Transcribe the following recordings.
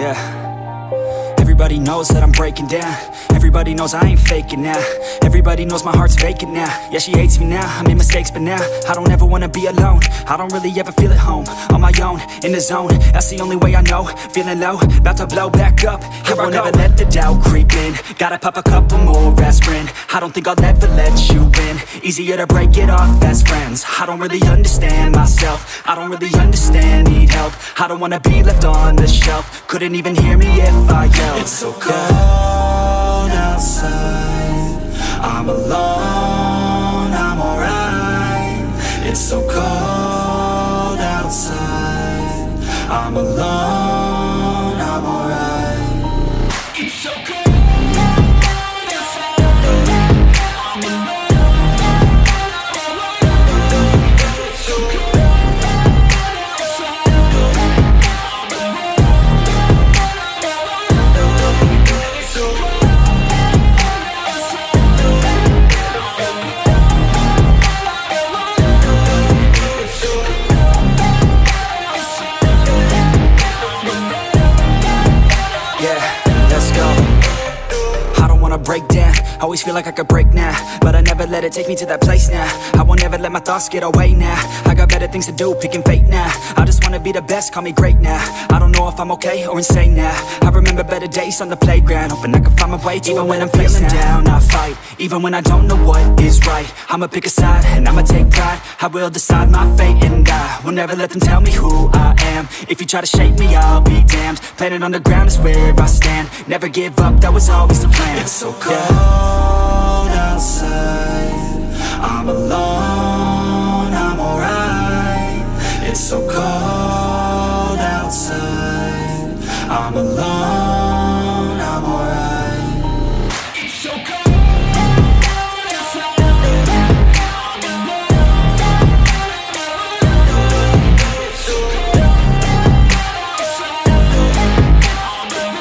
Yeah. Everybody knows that I'm breaking down. Everybody knows I ain't faking now. Everybody knows my heart's vacant now. Yeah, she hates me now, I made mistakes but now I don't ever wanna be alone. I don't really ever feel at home. On my own, in the zone, that's the only way I know. Feeling low, about to blow back up. Here I won't ever let the doubt creep in. Gotta pop a couple more aspirin. I don't think I'll ever let you in. Easier to break it off best friends. I don't really understand myself. I don't really understand, need help. I don't wanna be left on the shelf. Couldn't even hear me if I yelled. It's so cold outside, I'm alone, I'm alright. It's so cold outside, I'm alone, I'm alright. It's so cold outside, I'm alone. It's so cold outside, I'm alone. Break down, always feel like I could break now, but I never let it take me to that place now. I won't ever let my thoughts get away now. I got better things to do, picking fate now. I just wanna be the best, call me great now. I don't know if I'm okay or insane now. I remember better days on the playground, hoping I can find my way. Even when I'm feeling down, I fight. Even when I don't know what is right, I'ma pick a side and I'ma take pride. I will decide my fate and I will never let them tell me who I am. If you try to shape me, I'll be damned. Planet on the ground is where I stand. Never give up, that was always the plan. It's so cold outside, I'm alone, I'm alright. It's so cold outside, I'm alone, I'm alright. It's so cold outside, I'm alone. It's so cold outside, I'm alone.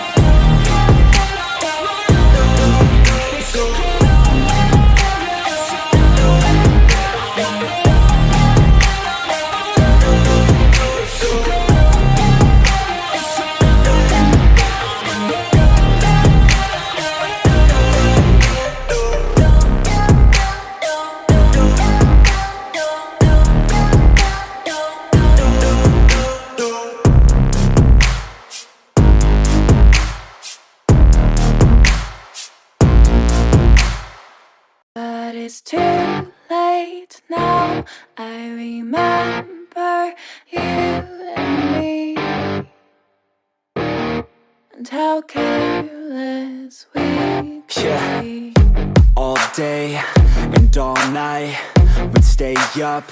But it's too late now. I remember you and me, and how careless we could be. All day and all night, we'd stay up,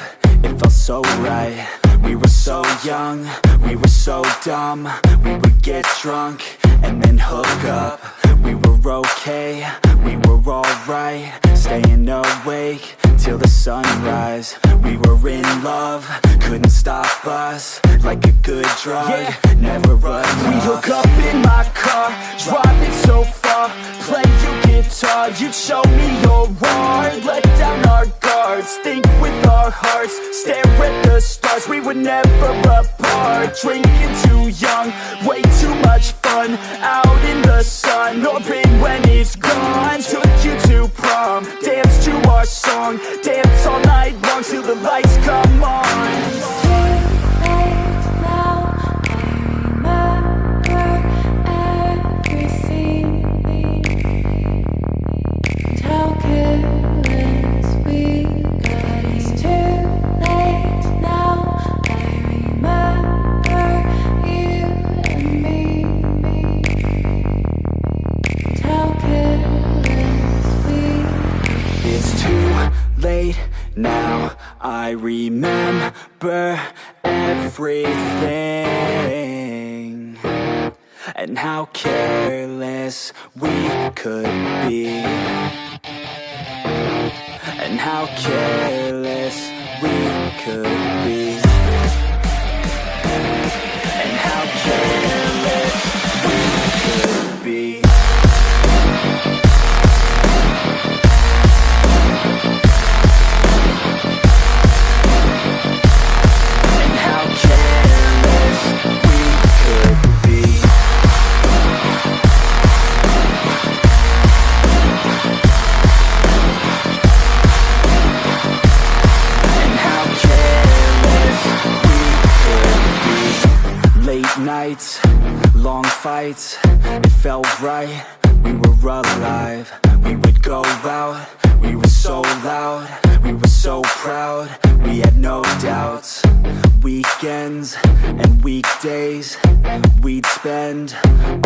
it felt so right. We were so young, we were so dumb. We would get drunk and then hook up. We were okay, we were alright. Staying awake till the sunrise. We were in love, couldn't stop us. Like a good drug, never enough. We hook up in my car, driving so far. Play your guitar, you'd show me your art. Let down our guards, think with our hearts. Stare at the stars, we were never apart. Drinking too young, way too much fun. Out in the sun, or pain when it's gone. Took you to prom, dance to our song. Dance all night long till the lights come on. It's too late now. I remember everything, and how careless we got. It's too late now. I remember you and me, and how careless we got. It's too late now, I remember everything, and how careless we could be, and how careless we could be, and how careless we could be. And how careless we could be. nights, long fights, it felt right. We were alive, we would go out. We were so loud, we were so proud. We had no doubts. Weekends and weekdays, we'd spend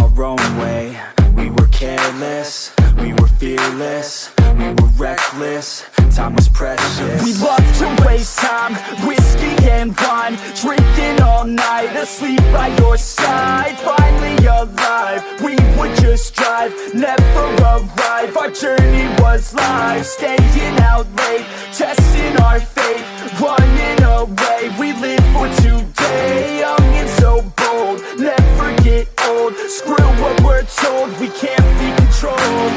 our own way. We were careless, we were fearless, we were reckless. Time was precious. We loved to waste time, whiskey and wine, drinking all night, asleep by your side. Finally alive, we would just drive, never arrive. Our journey was live, staying out late, testing our fate, running away. We live for today, young and so bold, never get old. Screw what we're told, we can't be controlled.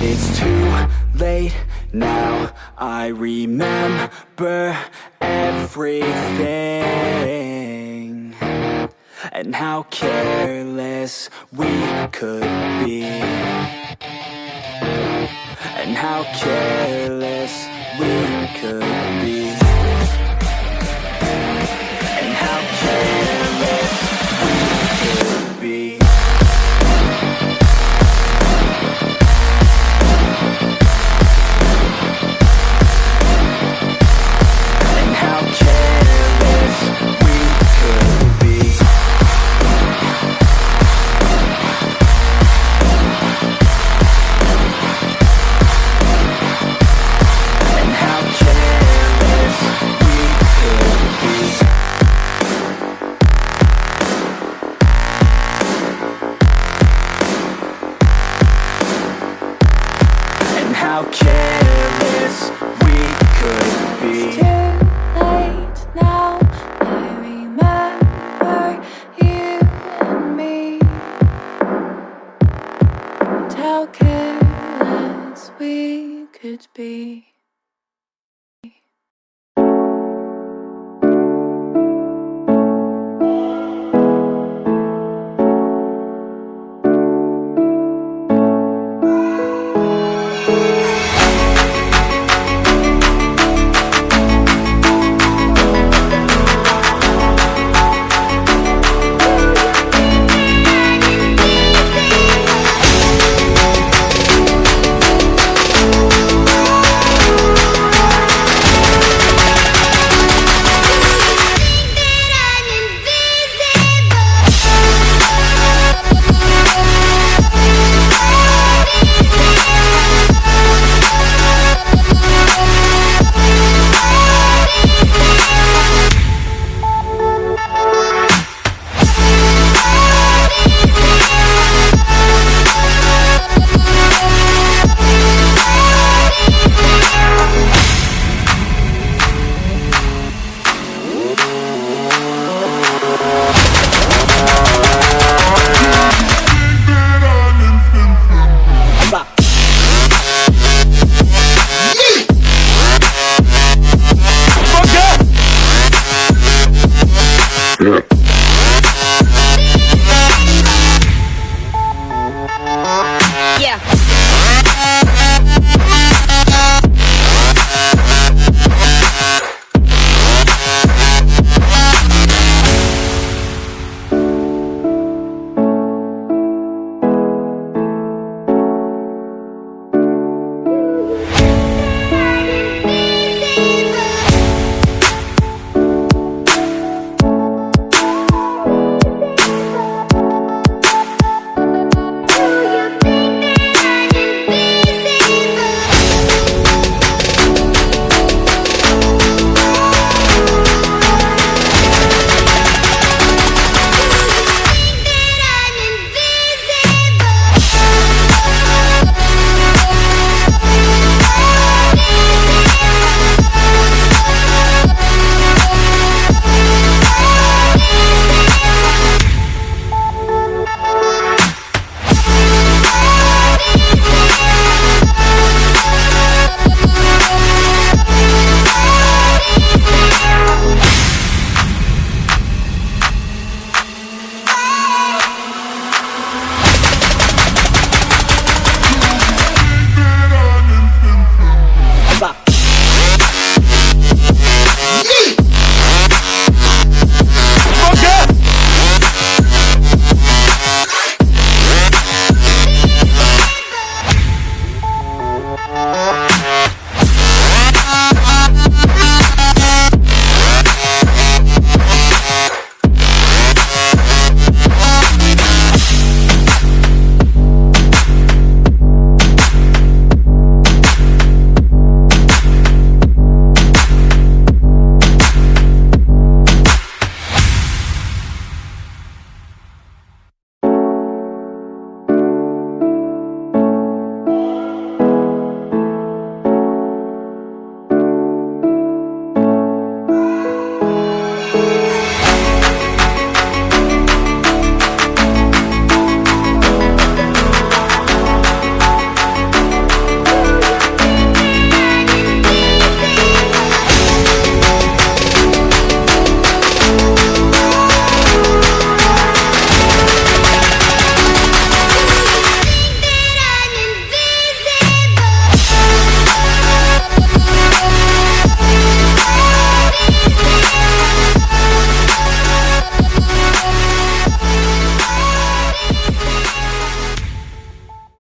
It's too late now, I remember everything, and how careless we could be, and how careless we could be, and how careless we could be. How careless we could be. It's too late now, I remember you and me, and how careless we could be.